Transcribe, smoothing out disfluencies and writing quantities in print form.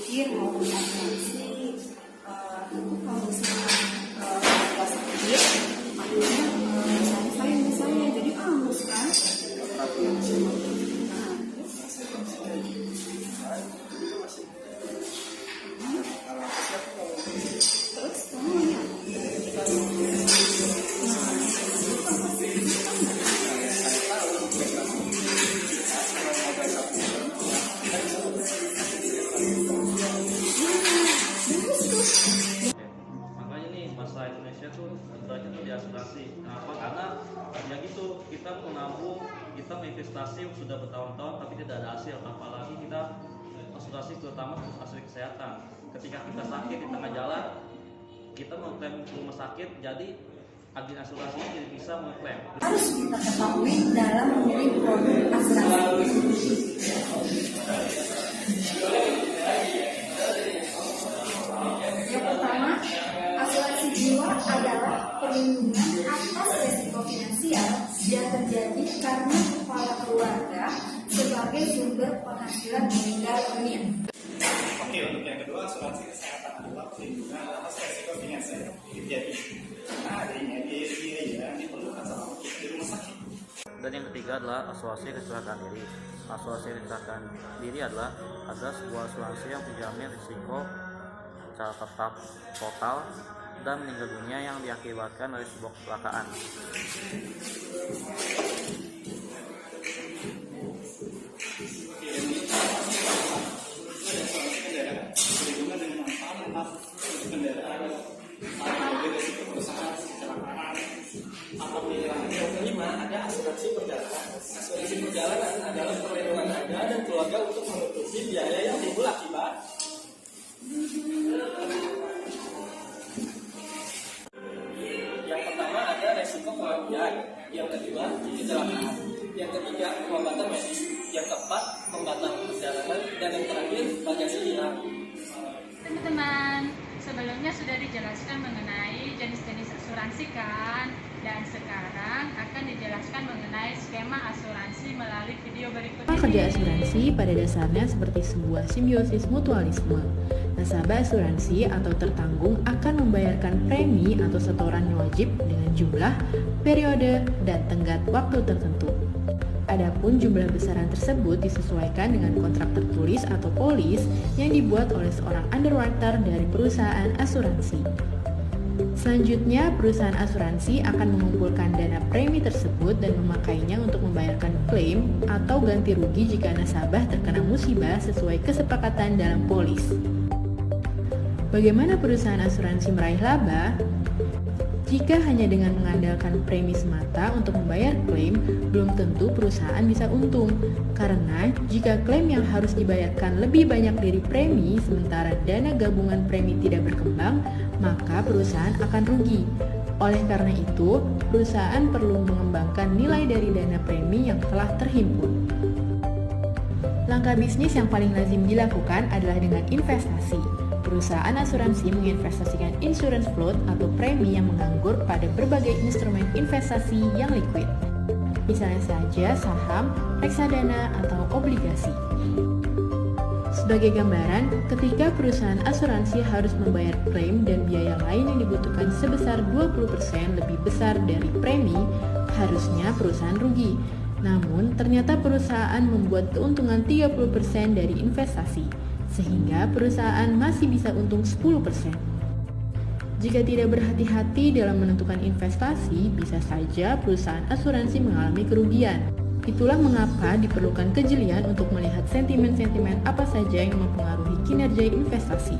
pikir mau beli asuransi, kalau misalnya nggak sakit, akhirnya saya jadi hangus kan. Terus semuanya. Makanya nih masalah Indonesia tuh beratnya tuh di asuransi. Kenapa? Karena ya gitu, kita menabung, kita menginvestasi sudah bertahun-tahun tapi tidak ada hasil. Apalagi kita asuransi, terutama asuransi kesehatan. Ketika kita sakit di tengah jalan, kita mengklaim rumah sakit, jadi agen asuransinya tidak bisa mengklaim. Harus kita ketahui dalam memilih produk asuransi. Yang pertama, asuransi jiwa adalah perlindungan atas resiko finansial yang terjadi karena kepala keluarga sebagai sumber penghasilan meninggal dunia. Oke, untuk yang kedua, asuransi kesehatan adalah perlindungan atas resiko finansial yang terjadi karena adanya biaya yang diperlukan sama kita di rumah sakit. Dan yang ketiga adalah asuransi kecelakaan diri. Asuransi kecelakaan diri adalah sebuah asuransi yang menjamin risiko secara tetap total dan meninggal dunia yang diakibatkan oleh sebuah kecelakaan. Berhubungan dengan manfaat kendaraan atau risiko perusahaan kecelakaan atau kehilangan. Yang kelima, ada asuransi perjalanan. Asuransi perjalanan adalah perlindungan Anda dan keluarga untuk menutupi biaya yang timbul akibat yang pertama ada resiko kematian, yang kedua kecelakaan, yang ketiga pengobatan medis, yang keempat pembatalan perjalanan, dan yang terakhir bagasi hilang. Teman-teman, sebelumnya sudah dijelaskan mengenai jenis-jenis asuransi kan? Dan sekarang akan dijelaskan mengenai skema asuransi melalui video berikut ini. Kerja asuransi pada dasarnya seperti sebuah simbiosis mutualisme. Nasabah asuransi atau tertanggung akan membayarkan premi atau setoran wajib dengan jumlah, periode, dan tenggat waktu tertentu. Adapun jumlah besaran tersebut disesuaikan dengan kontrak tertulis atau polis yang dibuat oleh seorang underwriter dari perusahaan asuransi. Selanjutnya, perusahaan asuransi akan mengumpulkan dana premi tersebut dan memakainya untuk membayarkan klaim atau ganti rugi jika nasabah terkena musibah sesuai kesepakatan dalam polis. Bagaimana perusahaan asuransi meraih laba? Jika hanya dengan mengandalkan premi semata untuk membayar klaim, belum tentu perusahaan bisa untung. Karena jika klaim yang harus dibayarkan lebih banyak dari premi, sementara dana gabungan premi tidak berkembang, maka perusahaan akan rugi. Oleh karena itu, perusahaan perlu mengembangkan nilai dari dana premi yang telah terhimpun. Langkah bisnis yang paling lazim dilakukan adalah dengan investasi. Perusahaan asuransi menginvestasikan insurance float atau premi yang menganggur pada berbagai instrumen investasi yang liquid. Misalnya saja saham, reksadana, atau obligasi. Sebagai gambaran, ketika perusahaan asuransi harus membayar klaim dan biaya lain yang dibutuhkan sebesar 20% lebih besar dari premi, harusnya perusahaan rugi. Namun, ternyata perusahaan membuat keuntungan 30% dari investasi, sehingga perusahaan masih bisa untung 10%. Jika tidak berhati-hati dalam menentukan investasi, bisa saja perusahaan asuransi mengalami kerugian. Itulah mengapa diperlukan kejelian untuk melihat sentimen-sentimen apa saja yang mempengaruhi kinerja investasi.